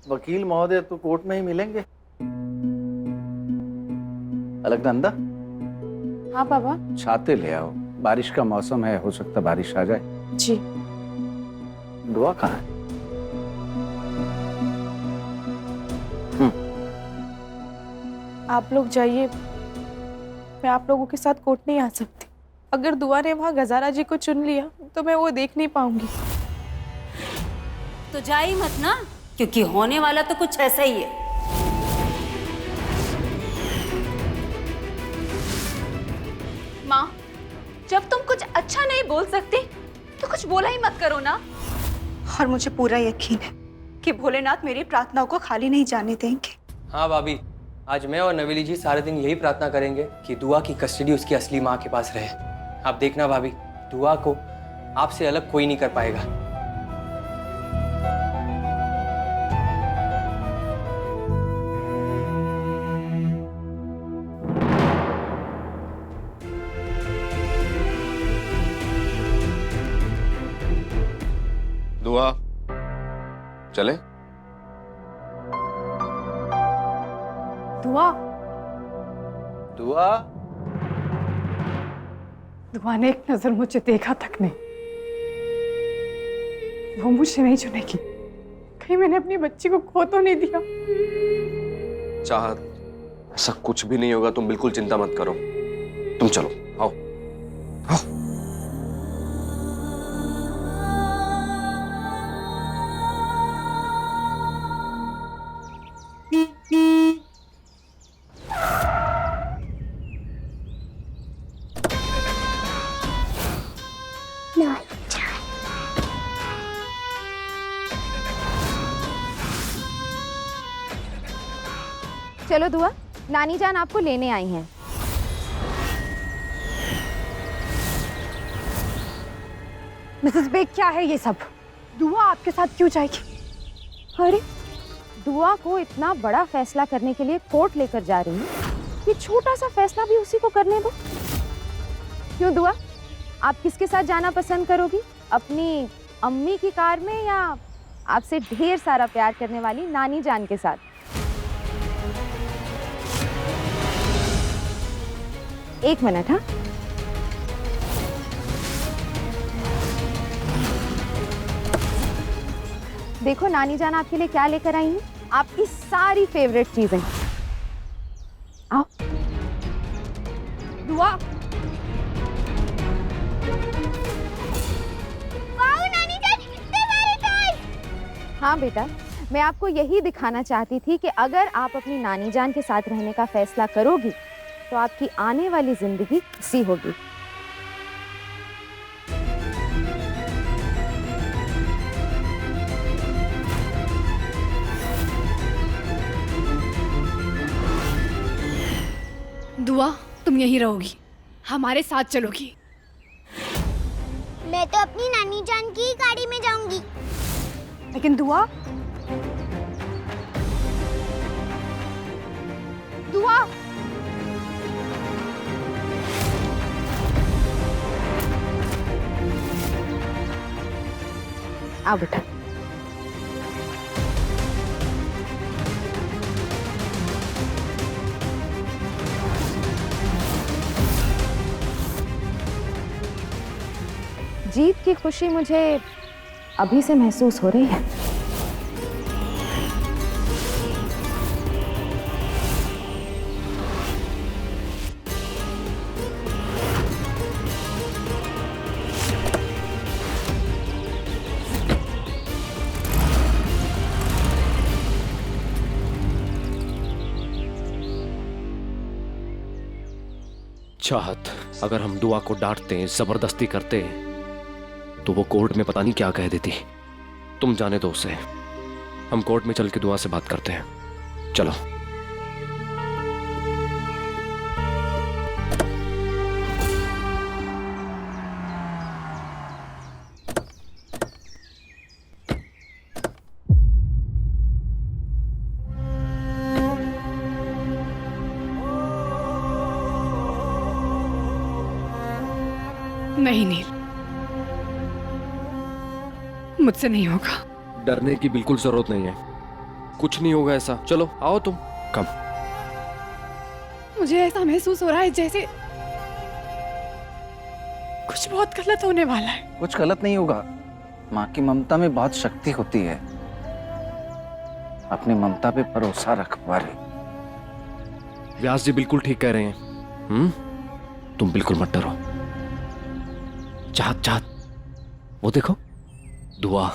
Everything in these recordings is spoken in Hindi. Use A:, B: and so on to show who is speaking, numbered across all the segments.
A: वकील महोदय तो कोर्ट में ही मिलेंगे। अलकनंदा,
B: हाँ बाबा।
A: छाते ले आओ, बारिश का मौसम है, हो सकता बारिश आ जाए।
B: जी।
A: दुआ कहाँ है?
B: आप लोग जाइए, मैं आप लोगों के साथ कोर्ट नहीं आ सकती। अगर दुआ ने वहाँ गजारा जी को चुन लिया तो मैं वो देख नहीं पाऊंगी।
C: तो जा ही मत ना, क्योंकि होने वाला तो कुछ ऐसा ही है।
D: माँ, जब तुम कुछ अच्छा नहीं बोल सकती तो कुछ बोला ही मत करो ना। और मुझे पूरा यकीन है कि भोलेनाथ मेरी प्रार्थनाओं को खाली नहीं जाने देंगे।
E: हाँ भाभी, आज मैं और नवेली जी सारे दिन यही प्रार्थना करेंगे कि दुआ की कस्टडी उसकी असली माँ के पास रहे। आप देखना भाभी, दुआ को आपसे अलग कोई नहीं कर पाएगा।
F: दुआ चले?
B: दुआ,
A: दुआ,
B: दुआ ने एक नजर मुझे देखा तक नहीं। वो मुझे नहीं चुनेगी। कहीं मैंने अपनी बच्ची को खो तो नहीं दिया।
F: चाहत, ऐसा कुछ भी नहीं होगा, तुम बिल्कुल चिंता मत करो। तुम चलो, आओ आओ।
G: चलो दुआ, नानी जान आपको लेने आई हैं।
B: मिसेस बेग, क्या है ये सब? दुआ आपके साथ क्यों जाएगी?
G: अरे, दुआ को इतना बड़ा फैसला करने के लिए कोर्ट लेकर जा रही हूँ, ये छोटा सा फैसला भी उसी को करने दो। क्यों दुआ, आप किसके साथ जाना पसंद करोगी? अपनी अम्मी की कार में या आपसे ढेर सारा प्यार करने वाली नानी जान के साथ? एक मिनट। हाँ, देखो नानी जान आपके लिए क्या लेकर आई हैं, आपकी सारी फेवरेट चीजें। आओ
B: दुआ,
G: हाँ बेटा, मैं आपको यही दिखाना चाहती थी कि अगर आप अपनी नानी जान के साथ रहने का फैसला करोगी तो आपकी आने वाली जिंदगी खुशी होगी।
H: दुआ, तुम यहीं रहोगी, हमारे साथ चलोगी।
I: मैं तो अपनी नानी जान की गाड़ी में जाऊंगी।
B: लेकिन दुआ,
G: दुआ, आओ बेटा। जीत की खुशी मुझे अभी से महसूस हो रही है।
J: चाहत, अगर हम दुआ को डांटते, जबरदस्ती करते तो वो कोर्ट में पता नहीं क्या कह देती। तुम जाने दो उसे, हम कोर्ट में चल के दुआ से बात करते हैं। चलो।
H: नहीं नील, मुझसे नहीं होगा।
J: डरने की बिल्कुल जरूरत नहीं है। कुछ नहीं होगा ऐसा। चलो आओ तुम, कम।
H: मुझे ऐसा महसूस हो रहा है जैसे कुछ बहुत गलत होने वाला है।
A: कुछ गलत नहीं होगा। माँ की ममता में बहुत शक्ति होती है। अपनी ममता पे भरोसा रख पारे।
J: व्यास जी बिल्कुल ठीक कह रहे हैं। तुम बिल्कुल मत डरो। चाहत चाहत, वो देखो दुआ,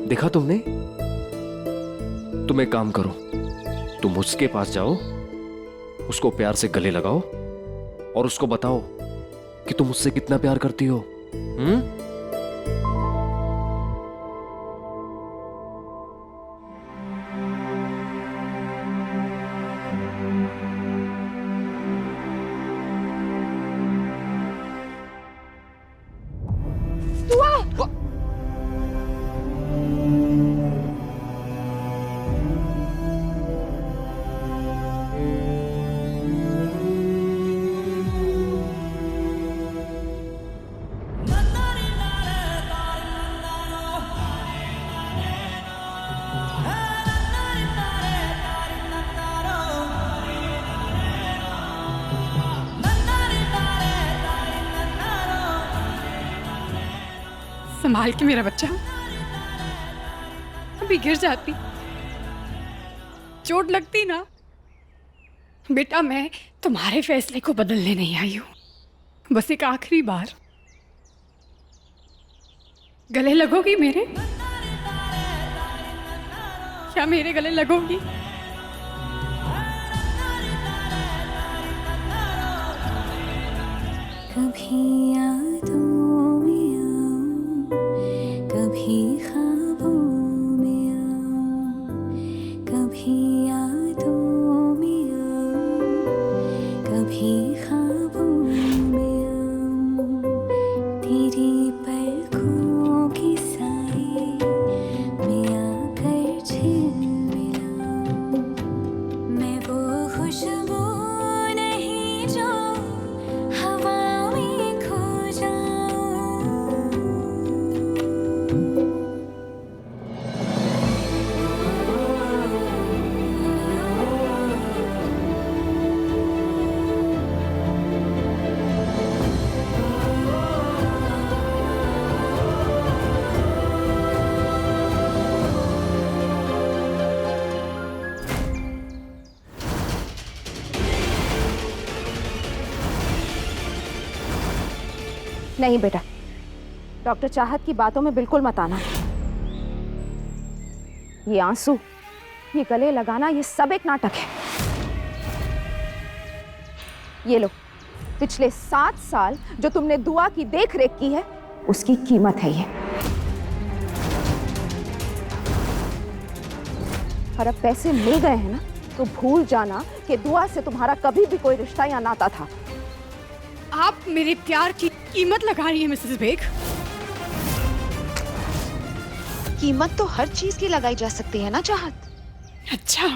J: देखा तुमने? तुम एक काम करो, तुम उसके पास जाओ, उसको प्यार से गले लगाओ और उसको बताओ कि तुम उससे कितना प्यार करती हो।
H: संभाल के मेरा बच्चा, अभी गिर जाती, चोट लगती ना। बेटा मैं तुम्हारे फैसले को बदलने नहीं आई हूं, बस एक आखिरी बार गले लगोगी मेरे? क्या मेरे गले लगोगी?
K: कभी यादों में आऊं, कभी ख्वाबों में आऊं, कभी यादों में आऊं, कभी ख्वाबों में आऊं, तेरी पलकों के साए में आकर झिलमिलाऊं, मैं वो खुशबू नहीं जो हवा में खो जाऊं।
G: नहीं बेटा, डॉक्टर चाहत की बातों में बिल्कुल मत आना। ये आंसू, ये गले लगाना, ये सब एक नाटक है। ये लो, पिछले 7 साल जो तुमने दुआ की देख रेख की है, उसकी कीमत है ये। और अब पैसे मिल गए हैं ना, तो भूल जाना कि दुआ से तुम्हारा कभी भी कोई रिश्ता या नाता था।
H: आप मेरे प्यार की कीमत लगा रही है मिसेस बेग।
B: कीमत तो हर चीज की लगाई जा सकती है ना चाहत।
H: अच्छा,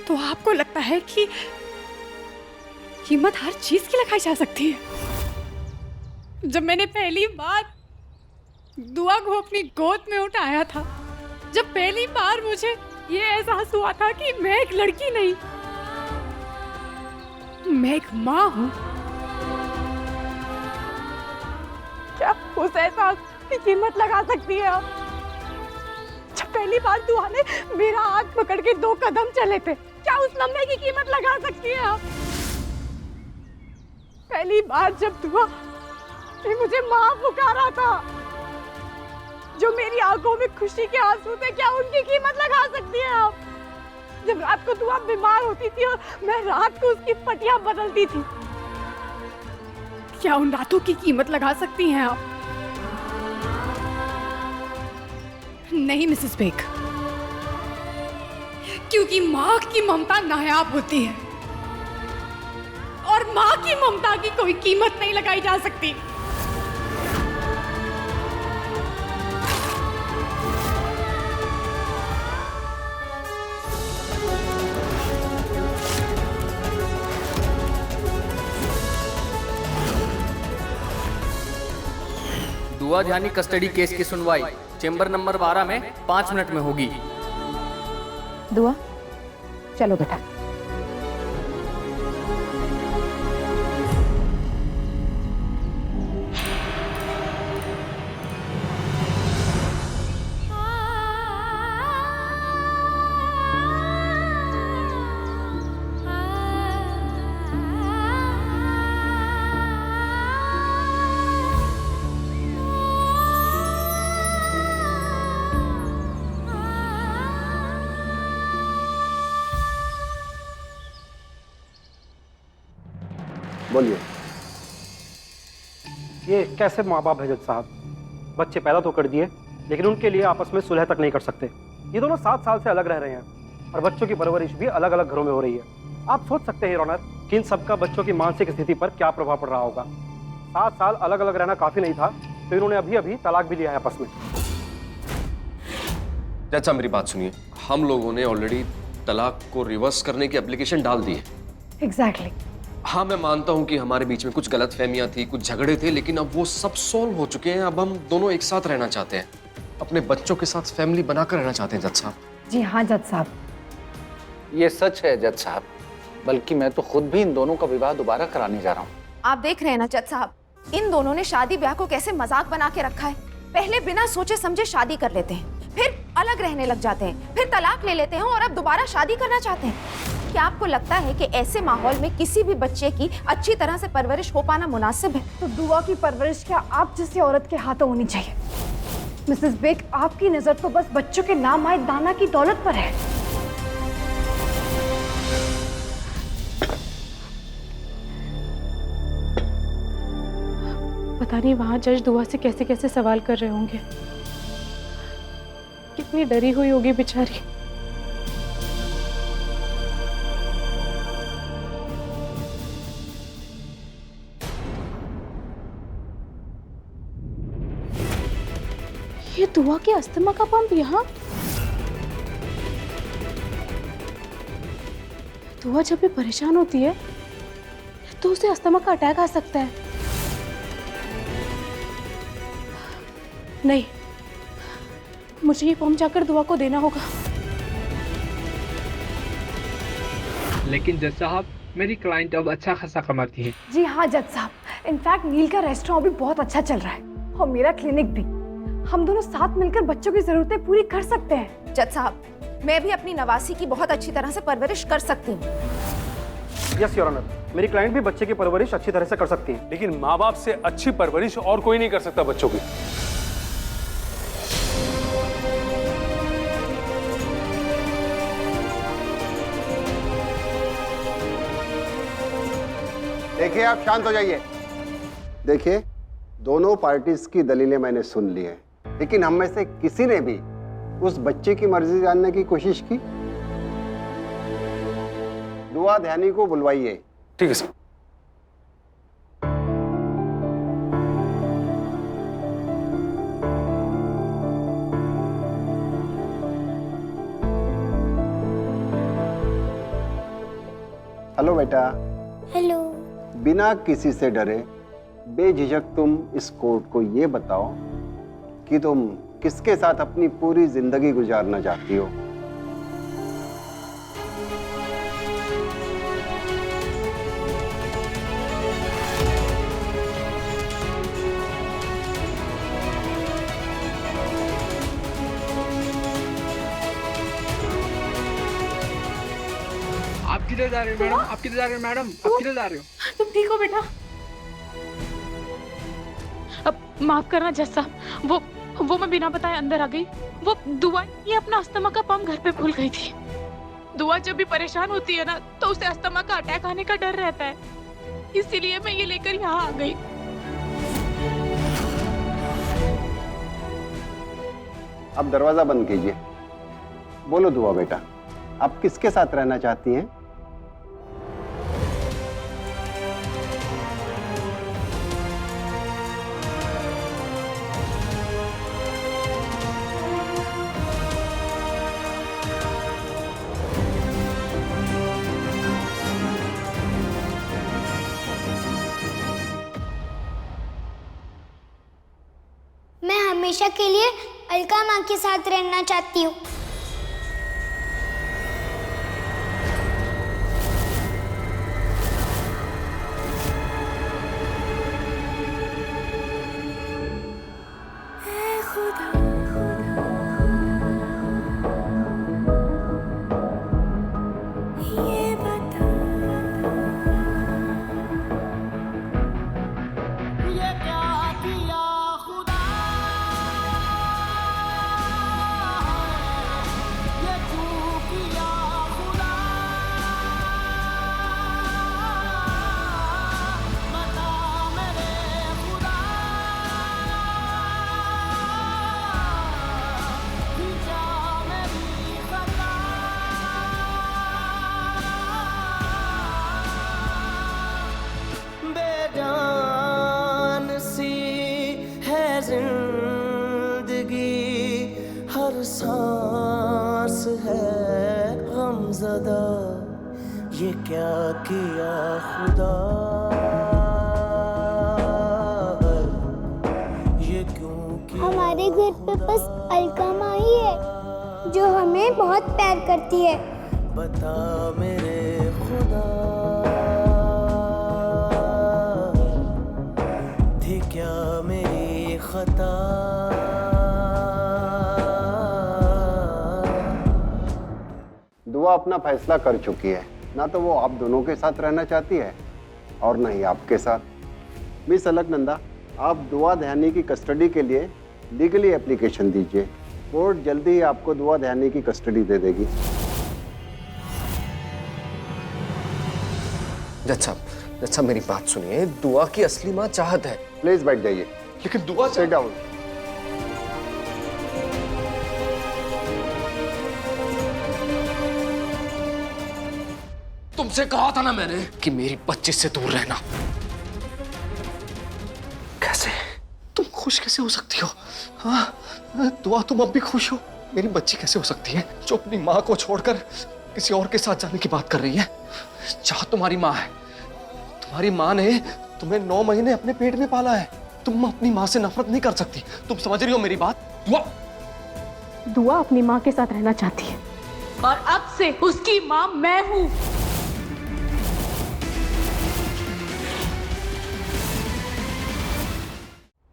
H: तो आपको लगता है कि कीमत हर चीज की लगाई जा सकती है? जब मैंने पहली बार दुआ को अपनी गोद में उठाया था, जब पहली बार मुझे ये एहसास हुआ था कि मैं एक लड़की नहीं, मैं एक माँ हूँ, क्या उस एहसास की कीमत लगा सकती है आप? जब पहली बार दुआ ने मेरा हाथ पकड़ के 2 कदम चले थे, क्या उस लम्हे की कीमत लगा सकती है आप? पहली बार जब दुआ ने मुझे माँ पुकारा था, जो मेरी आंखों में खुशी के आंसू थे, क्या उनकी कीमत लगा सकती है आप? जब रात को दुआ बीमार होती थी और मैं रात को उसकी पट्टियां बदलती थी, क्या उन रातों की कीमत लगा सकती हैं आप? नहीं मिसेस बेग, क्योंकि माँ की ममता नायाब होती है और माँ की ममता की कोई कीमत नहीं लगाई जा सकती।
E: दुआ ध्यानी कस्टडी केस की सुनवाई चेंबर नंबर 12 में 5 मिनट में होगी।
G: दुआ चलो बेटा।
L: बोलिए। ये कैसे माँ बाप है जज साहब? बच्चे पैदा तो कर दिए लेकिन उनके लिए आपस में सुलह तक नहीं कर सकते। ये दोनों 7 साल से अलग रह रहे हैं और बच्चों की परवरिश भी अलग अलग घरों में हो रही है। आप सोच सकते हैं ऑनर कि इन सबका बच्चों की मानसिक स्थिति पर क्या प्रभाव पड़ रहा होगा। 7 साल अलग अलग रहना काफी नहीं था तो इन्होंने अभी अभी तलाक भी लिया है आपस में।
F: जज साहब मेरी बात सुनिए, हम लोगों ने ऑलरेडी तलाक को रिवर्स करने की एप्लीकेशन डाल दी है।
H: एग्जैक्टली।
F: हाँ मैं मानता हूँ कि हमारे बीच में कुछ गलतफहमियां थी, कुछ झगड़े थे, लेकिन अब वो सब सॉल्व हो चुके हैं। अब हम दोनों एक साथ रहना चाहते हैं, अपने बच्चों के साथ फैमिली बनाकर रहना चाहते हैं जज साहब।
H: जी हाँ जज साहब।
A: ये सच है जज साहब, बल्कि मैं तो खुद भी इन दोनों का विवाह दोबारा कराने जा रहा हूँ।
G: आप देख रहे हैं ना जज साहब, इन दोनों ने शादी ब्याह को कैसे मजाक बना के रखा है। पहले बिना सोचे समझे शादी कर लेते हैं, फिर अलग रहने लग जाते हैं, फिर तलाक ले लेते हैं और अब दोबारा शादी करना चाहते हैं। क्या आपको लगता है कि ऐसे माहौल में किसी भी बच्चे की अच्छी तरह से परवरिश हो पाना मुनासिब है?
H: तो दुआ की परवरिश क्या आप जैसी औरत के हाथों होनी चाहिए? मिसेस बेग, आपकी नजर तो बस बच्चों के नाम आए दाना की दौलत पर है।
B: पता नहीं वहां जज दुआ से कैसे कैसे सवाल कर रहे होंगे। कितनी डरी हुई होगी बेचारी। ये दुआ के अस्थमा का पंप यहाँ? दुआ जब भी परेशान होती है तो उसे अस्थमा का अटैक आ सकता है। नहीं, मुझे ये पंप जाकर दुआ को देना होगा।
M: लेकिन जज साहब, मेरी क्लाइंट अब अच्छा खासा कमाती है।
H: जी हाँ जज साहब, इनफैक्ट नील का रेस्टोरेंट भी बहुत अच्छा चल रहा है और मेरा क्लिनिक भी। हम दोनों साथ मिलकर बच्चों की जरूरतें पूरी कर सकते हैं।
G: जज साहब, मैं भी अपनी नवासी की बहुत अच्छी तरह से परवरिश कर सकती हूँ।
L: यस योर ऑनर, मेरी क्लाइंट भी बच्चे की परवरिश अच्छी तरह से कर सकती है।
N: लेकिन माँ बाप से अच्छी परवरिश और कोई नहीं कर सकता बच्चों की।
O: देखिए, आप शांत हो जाइए। देखिए, दोनों पार्टीज की दलीलें मैंने सुन ली है, लेकिन हम में से किसी ने भी उस बच्चे की मर्जी जानने की कोशिश की? दुआ ध्यानी को बुलवाइए।
N: ठीक है सर।
O: हेलो बेटा।
I: हेलो।
O: बिना किसी से डरे बेझिझक तुम इस कोर्ट को ये बताओ कि तुम किसके साथ अपनी पूरी जिंदगी गुजारना चाहती हो?
M: आप किधर जा रहे हो मैडम? आप किधर जा रहे हो मैडम? आप किधर जा रहे हो?
B: तुम ठीक हो बेटा? अब माफ करना जज साहब, वो मैं बिना बताए अंदर आ गई। वो दुआ ये अपना अस्थमा का पंप घर पे भूल गई थी। दुआ जब भी परेशान होती है ना तो उसे अस्थमा का अटैक आने का डर रहता है, इसीलिए मैं ये लेकर यहाँ आ गई।
O: अब दरवाजा बंद कीजिए। बोलो दुआ बेटा, आप किसके साथ रहना चाहती हैं?
I: हमेशा के लिए अलका माँ के साथ रहना चाहती हूँ।
P: सांस है गमज़दा, ये क्या किया खुदा, ये क्यों किया।
I: हमारे घर पे बस अलका माँ ही है जो हमें बहुत प्यार करती है।
P: बता मेरे खुदा, थी क्या मेरी खता।
O: दुआ अपना फैसला कर चुकी है, ना तो वो आप दोनों के साथ रहना चाहती है और ना ही आपके साथ। मिस अलकनंदा, आप दुआ दयानी की कस्टडी के लिए लीगली एप्लीकेशन दीजिए। कोर्ट जल्दी ही आपको दुआ दयानी की कस्टडी दे देगी।
F: जज साहब मेरी बात सुनिए, दुआ की असली माँ चाहत है।
O: प्लीज बैठ जाइए।
F: लेकिन दुआ
O: सिट डाउन।
F: तुमसे कहा था ना मैंने कि मेरी बच्ची से दूर रहना। कैसे तुम खुश कैसे हो सकती हो? हाँ दुआ, तुम अब भी खुश हो? मेरी बच्ची कैसे हो सकती है जो अपनी माँ को छोड़कर किसी और के साथ जाने की बात कर रही है? चाह तुम्हारी माँ है, तुम्हारी माँ ने तुम्हें 9 महीने अपने पेट में पाला है। तुम अपनी माँ से नफरत नहीं कर सकती। तुम समझ रही हो मेरी बात?
B: दुआ अपनी माँ के साथ रहना चाहती है और अब से उसकी माँ मैं हूँ।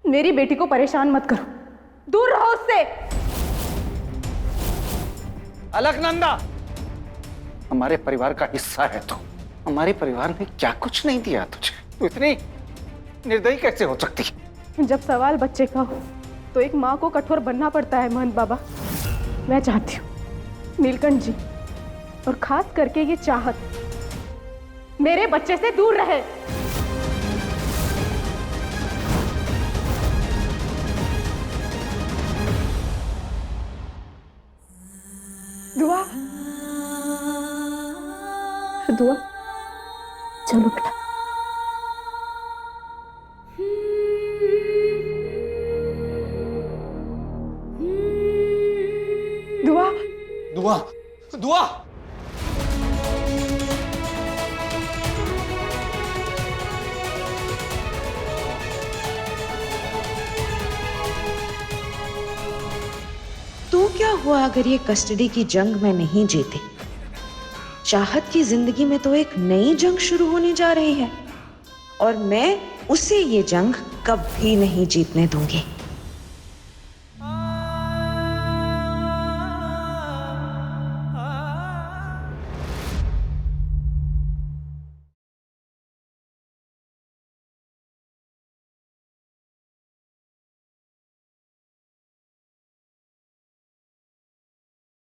B: मेरी बेटी को परेशान मत करो, दूर रहो उससे।
A: अलकनंदा, हमारे परिवार का हिस्सा है तो हमारे परिवार ने क्या कुछ नहीं दिया तुझे? तू इतनी निर्दयी कैसे हो सकती है?
B: जब सवाल बच्चे का हो तो एक माँ को कठोर बनना पड़ता है महंत बाबा। मैं चाहती हूँ नीलकंठ जी और खास करके ये चाहत मेरे बच्चे से दूर रहे। दुआ, दुआ, चलो बेटा। दुआ,
F: दुआ, दुआ।
Q: तो क्या हुआ अगर ये कस्टडी की जंग में नहीं जीते? चाहत की जिंदगी में तो एक नई जंग शुरू होने जा रही है और मैं उसे ये जंग कभी नहीं जीतने दूंगी।